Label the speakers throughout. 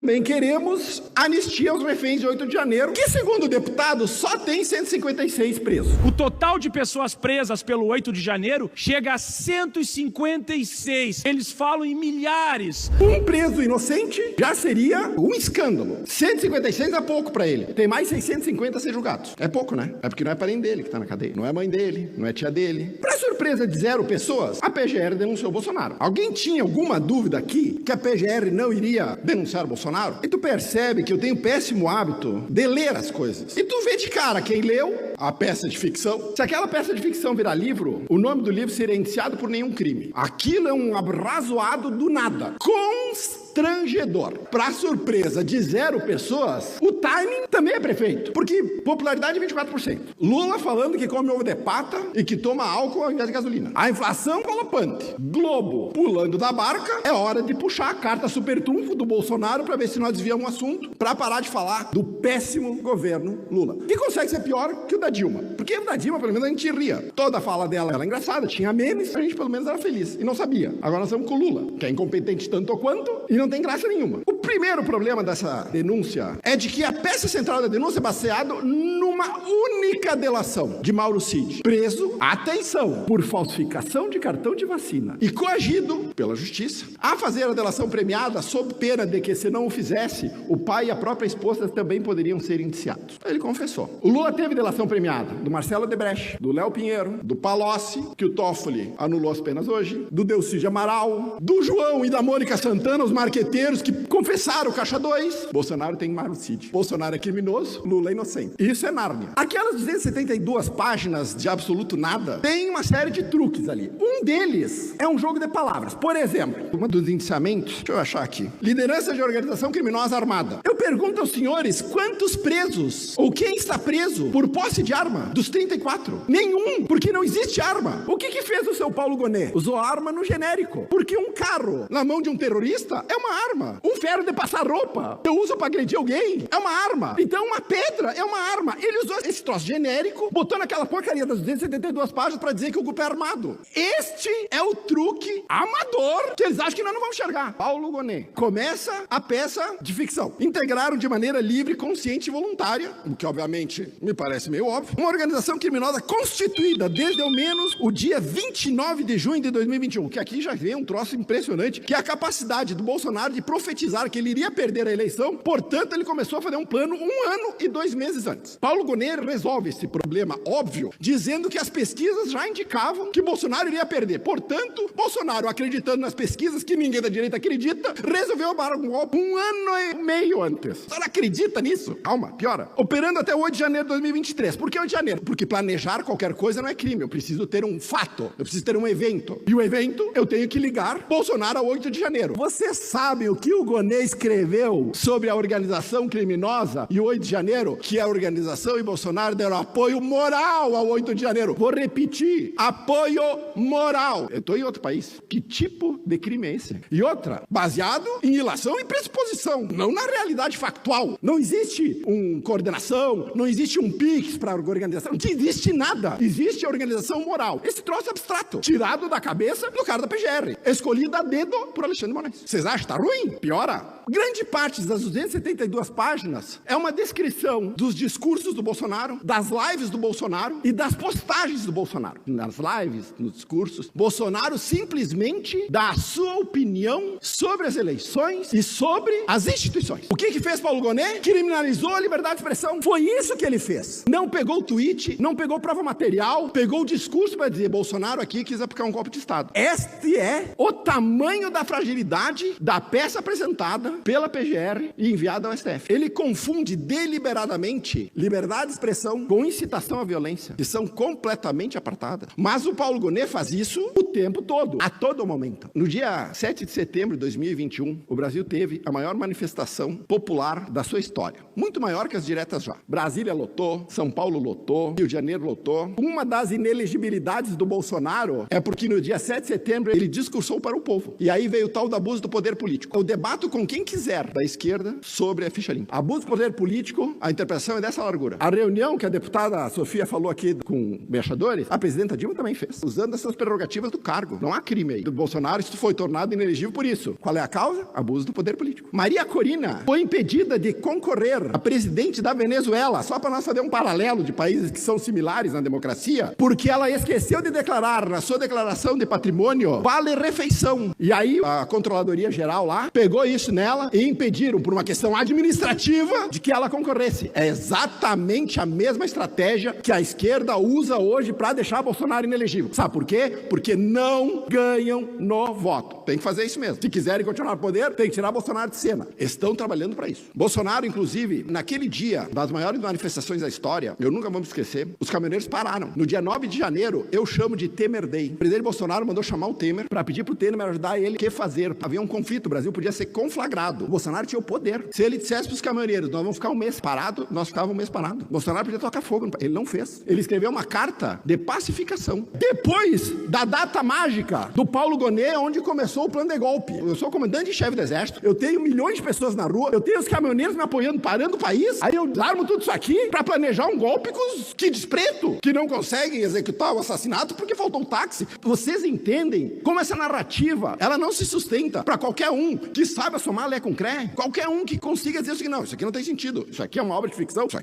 Speaker 1: Também queremos anistia aos reféns de 8 de janeiro, que, segundo o deputado, só tem 156 presos.
Speaker 2: O total de pessoas presas pelo 8 de janeiro chega a 156. Eles falam em milhares.
Speaker 1: Um preso inocente já seria um escândalo. 156 é pouco pra ele. Tem mais 650 a ser julgados. É pouco, né? É porque não é parente dele que tá na cadeia. Não é mãe dele, não é tia dele. Pra surpresa de 0 pessoas, a PGR denunciou o Bolsonaro. Alguém tinha alguma dúvida aqui que a PGR não iria denunciar o Bolsonaro? E tu percebe que eu tenho péssimo hábito de ler as coisas. E tu vê de cara quem leu a peça de ficção. Se aquela peça de ficção virar livro, o nome do livro seria indiciado por nenhum crime. Aquilo é um arrazoado do nada. Constrangedor. Pra surpresa de 0 pessoas, o timing também é perfeito. Porque popularidade é 24%. Lula falando que come ovo de pata e que toma álcool ao invés de gasolina. A inflação galopante. Globo pulando da barca. É hora de puxar a carta super trunfo do Bolsonaro pra ver se nós desviamos o assunto, pra parar de falar do péssimo governo Lula. Que consegue ser pior que o da Dilma. Porque o da Dilma, pelo menos, a gente ria. Toda a fala dela era engraçada, tinha memes, a gente pelo menos era feliz. E não sabia. Agora nós estamos com o Lula, que é incompetente tanto quanto e não tem graça nenhuma. O primeiro problema dessa denúncia é de que a peça central da denúncia é baseada numa única delação de Mauro Cid, preso, atenção, por falsificação de cartão de vacina e coagido pela justiça a fazer a delação premiada sob pena de que, se não o fizesse, o pai e a própria esposa também poderiam ser indiciados. Ele confessou. O Lula teve delação premiada do Marcelo Odebrecht, do Léo Pinheiro, do Palocci, que o Toffoli anulou as penas hoje, do Delcídio Amaral, do João e da Mônica Santana, os marqueteiros que confessaram o Caixa 2. Bolsonaro tem Mauro Cid. Bolsonaro é criminoso, Lula é inocente. Isso é Nárnia. Aquelas 272 páginas de absoluto nada tem uma série de truques ali. Um deles é um jogo de palavras. Por exemplo, uma dos indiciamentos, deixa eu achar aqui. Liderança de organização criminosa armada. Eu pergunto aos senhores quantos presos ou quem está preso por posse de arma dos 34? Nenhum, porque não existe arma. O que fez o seu Paulo Gonet? Usou arma no genérico. Porque um carro na mão de um terrorista é uma arma. Um ferro de passar roupa eu uso para agredir alguém é uma arma. Então uma pedra é uma arma. Ele usou esse troço genérico, botou naquela porcaria das 272 páginas para dizer que o grupo é armado. Este é o truque amador que eles acham que nós não vamos enxergar. Paulo Gonet. Começa a peça de ficção. Integraram de maneira livre, consciente e voluntária, o que obviamente me parece meio óbvio, uma organização criminosa constituída desde ao menos o dia 29 de junho de 2021, que aqui já vem um troço impressionante, que é a capacidade do Bolsonaro de profetizar que ele iria perder a eleição, portanto ele começou a fazer um plano 1 ano e 2 meses antes. Paulo Gonet resolve esse problema óbvio, dizendo que as pesquisas já indicavam que Bolsonaro iria perder. Portanto, Bolsonaro, acreditando nas pesquisas que ninguém da direita acredita, resolveu dar um golpe 1 ano e meio antes. Você não acredita nisso? Calma, piora. Operando até 8 de janeiro de 2023. Por que 8 de janeiro? Porque planejar qualquer coisa não é crime. Eu preciso ter um fato. Eu preciso ter um evento. E o evento, eu tenho que ligar Bolsonaro a 8 de janeiro. Você sabe o que o Gonet escreveu sobre a organização criminosa e o 8 de janeiro? Que a organização e Bolsonaro deram apoio moral ao 8 de janeiro. Vou repetir. Apoio moral. Eu estou em outro país. Que tipo de crime é esse? E outra, baseado em ilação e pressuposição, não na realidade factual. Não existe uma coordenação, não existe um PIX para a organização, não existe nada. Existe a organização moral. Esse troço abstrato, tirado da cabeça do cara da PGR, escolhido a dedo por Alexandre de Moraes. Vocês acham que tá ruim? Piora. Grande parte das 272 páginas é uma descrição dos discursos do Bolsonaro, das lives do Bolsonaro e das postagens do Bolsonaro. Nas lives, nos discursos, Bolsonaro simplesmente dá a sua opinião sobre as eleições e sobre as instituições. O que fez Paulo Gonet? Criminalizou a liberdade de expressão. Foi isso que ele fez. Não pegou o tweet, não pegou prova material, pegou o discurso para dizer Bolsonaro aqui quis aplicar um golpe de Estado. Este é o tamanho da fragilidade da peça apresentada pela PGR e enviada ao STF. Ele confunde deliberadamente liberdade de expressão com incitação à violência, que são completamente apartadas. Mas o Paulo Gonet faz isso o tempo todo, a todo momento. No dia 7 de setembro de 2021, o Brasil teve a maior manifestação popular da sua história. Muito maior que as diretas já. Brasília lotou, São Paulo lotou, Rio de Janeiro lotou. Uma das inelegibilidades do Bolsonaro é porque no dia 7 de setembro ele discursou para o povo. E aí veio o tal do abuso do poder político. Eu debato com quem quiser da esquerda sobre a ficha limpa. Abuso do poder político, a interpretação é dessa largura. A reunião que a deputada Sofia falou aqui com embaixadores, a presidenta Dilma também fez, usando essas prerrogativas do cargo. Não há crime aí do Bolsonaro, isso foi tornado inelegível por isso. Qual é a causa? Abuso do poder político. Maria Corina foi impedida de concorrer a presidente da Venezuela, só para nós fazer um paralelo de países que são similares na democracia, porque ela esqueceu de declarar na sua declaração de patrimônio vale refeição. E aí a Controladoria Geral lá pegou isso nela e impediram, por uma questão administrativa, de que ela concorresse. É exatamente a mesma estratégia que a esquerda usa hoje para deixar Bolsonaro inelegível. Sabe por quê? Porque não ganham no voto. Tem que fazer isso mesmo. Se quiserem continuar no poder, tem que tirar Bolsonaro de cena. Estão trabalhando para isso. Bolsonaro, inclusive, naquele dia das maiores manifestações da história, eu nunca vou me esquecer, os caminhoneiros pararam. No dia 9 de janeiro, eu chamo de Temer Day. O presidente Bolsonaro mandou chamar o Temer para pedir pro Temer ajudar ele o que fazer. Havia um conflito, o Brasil podia ser conflagrado. O Bolsonaro tinha o poder. Se ele dissesse pros caminhoneiros, nós vamos ficar um mês parado, nós ficávamos um mês parado. O Bolsonaro podia tocar fogo. Ele não fez. Ele escreveu uma carta de pacificação. Depois da data mágica do Paulo Gonet, onde começou o plano de golpe. Eu sou comandante-chefe do exército, eu tenho milhões de pessoas na rua, eu tenho os caminhoneiros me apoiando, parando o país, aí eu armo tudo isso aqui para planejar um golpe com os que despreto, que não conseguem executar o assassinato porque faltou um táxi. Vocês entendem como essa narrativa, ela não se sustenta para qualquer um que saiba somar Lé com Cré, qualquer um que consiga dizer o seguinte, não, isso aqui não tem sentido, isso aqui é uma obra de ficção, isso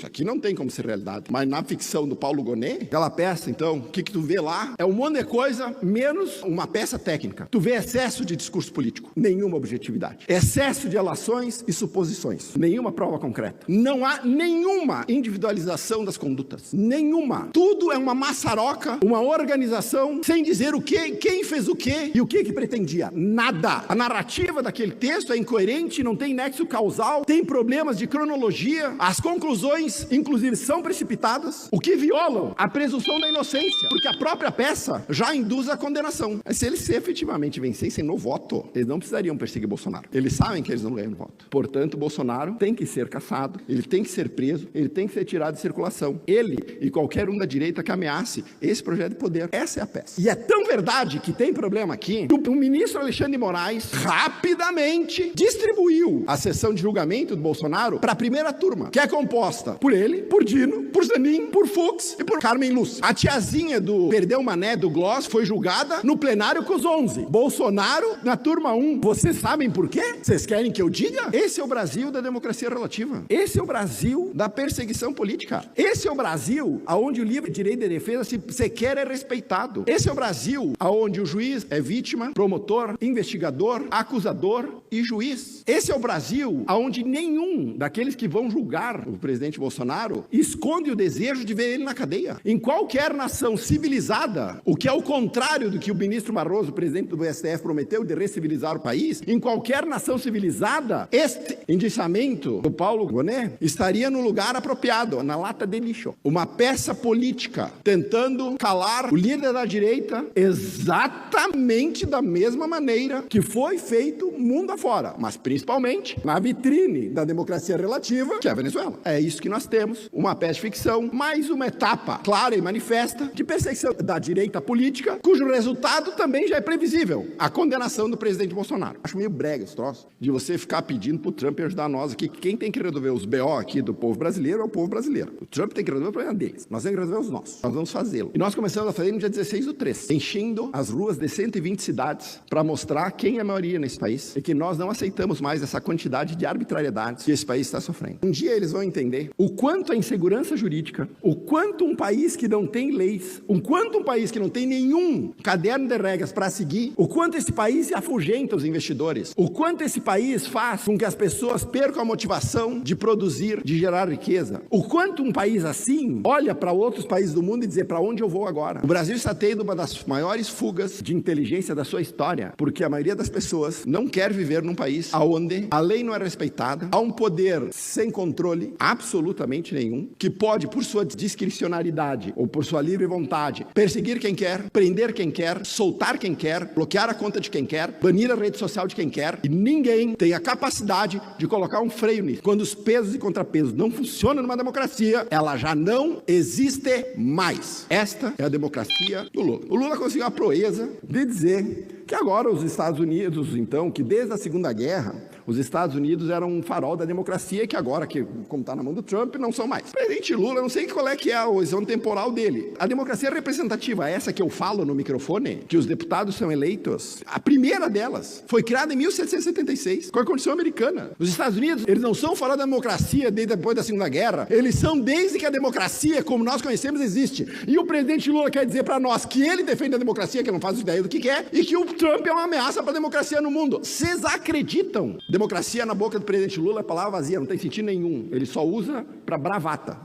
Speaker 1: aqui não tem como ser realidade. Mas na ficção do Paulo Gonet, aquela peça, então, o que tu vê lá é um monte de coisa, menos uma peça técnica. Tu vê excesso de discurso político, nenhuma objetividade. Excesso de relações e suposições, nenhuma prova concreta. Não há nenhuma individualização das condutas, nenhuma. Tudo é uma maçaroca, uma organização, sem dizer o que, quem fez o que e o que pretendia. Nada. A narrativa daquele texto é incoerente, não tem nexo causal, tem problemas de cronologia, as conclusões, inclusive, são precipitadas, o que violam a presunção da inocência, porque a própria peça já induz a condenação. Mas se eles efetivamente vencessem no voto, eles não precisariam perseguir Bolsonaro. Eles sabem que eles não ganham no voto. Portanto, Bolsonaro tem que ser caçado, ele tem que ser preso, ele tem que ser tirado de circulação. Ele e qualquer um da direita que ameace esse projeto de poder. Essa é a peça. E é tão verdade que tem problema aqui, que o ministro Alexandre de Moraes rapidamente distribuiu a sessão de julgamento do Bolsonaro para a primeira turma, que é composta por ele, por Dino, por Zanin, por Fux e por Carmen Lúcia. A tiazinha do Perdeu Mané do Gloss foi julgada no plenário com os 11. Bolsonaro na turma 1. Vocês sabem por quê? Vocês querem que eu diga? Esse é o Brasil da democracia relativa. Esse é o Brasil da perseguição política. Esse é o Brasil onde o livre direito de defesa, se sequer é respeitado. Esse é o Brasil onde o juiz é vítima, promotor, investigador, acusador e juiz. Esse é o Brasil onde nenhum daqueles que vão julgar o presidente Bolsonaro esconde o desejo de ver ele na cadeia. Em qualquer nação civilizada, o que é o contrário do que o ministro Barroso, presidente do STF, prometeu de recivilizar o país, em qualquer nação civilizada, este indiciamento do Paulo Gonet estaria no lugar apropriado, na lata de lixo. Uma peça política tentando calar o líder da direita exatamente da mesma maneira que foi feito mundo afora, mas principalmente na vitrine da democracia relativa, que é a Venezuela. É isso que nós temos, uma peça de ficção, mais uma etapa clara e manifesta de perseguição da direita política, cujo resultado também já é previsível, a condenação do presidente Bolsonaro. Acho meio brega esse troço, de você ficar pedindo pro Trump ajudar nós aqui. Quem tem que resolver os BO aqui do povo brasileiro é o povo brasileiro. O Trump tem que resolver o problema deles. Nós temos que resolver os nossos. Nós vamos fazê-lo. E nós começamos a fazer no dia 16/3, enchendo as ruas de 120 cidades para mostrar quem é a maioria nesse país e que nós não aceitamos mais essa quantidade de arbitrariedades que esse país está sofrendo. Um dia eles vão entender o quanto a insegurança jurídica, o quanto um país que não tem leis, o quanto um país que não tem nenhum caderno de regras para seguir, o quanto esse país afugenta os investidores, o quanto esse país faz com que as pessoas percam a motivação de produzir, de gerar riqueza, o quanto um país assim olha para outros países do mundo e dizer para onde eu vou agora. O Brasil está tendo uma das maiores fugas de inteligência da sua história, porque a maioria das pessoas não quer viver num país onde a lei não é respeitada, há um poder sem controle absolutamente nenhum, que pode, por sua discricionariedade ou por sua livre vontade, perseguir quem quer, prender quem quer, soltar quem quer, bloquear a conta de quem quer, banir a rede social de quem quer, e ninguém tem a capacidade de colocar um freio nisso. Quando os pesos e contrapesos não funcionam numa democracia, ela já não existe mais. Esta é a democracia do Lula. O Lula conseguiu a proeza de dizer que agora os Estados Unidos, então, que desde a Segunda Guerra, Os Estados Unidos eram um farol da democracia que agora, como está na mão do Trump, não são mais. O presidente Lula, não sei qual é que é a horizonte temporal dele. A democracia representativa, essa que eu falo no microfone, que os deputados são eleitos, a primeira delas foi criada em 1776, com a Constituição Americana. Os Estados Unidos, eles não são fora da democracia desde depois da Segunda Guerra, eles são desde que a democracia, como nós conhecemos, existe. E o presidente Lula quer dizer para nós que ele defende a democracia, que não faz ideia do que quer, e que o Trump é uma ameaça para a democracia no mundo. Vocês acreditam? Democracia na boca do presidente Lula é palavra vazia, não tem sentido nenhum. Ele só usa para bravata.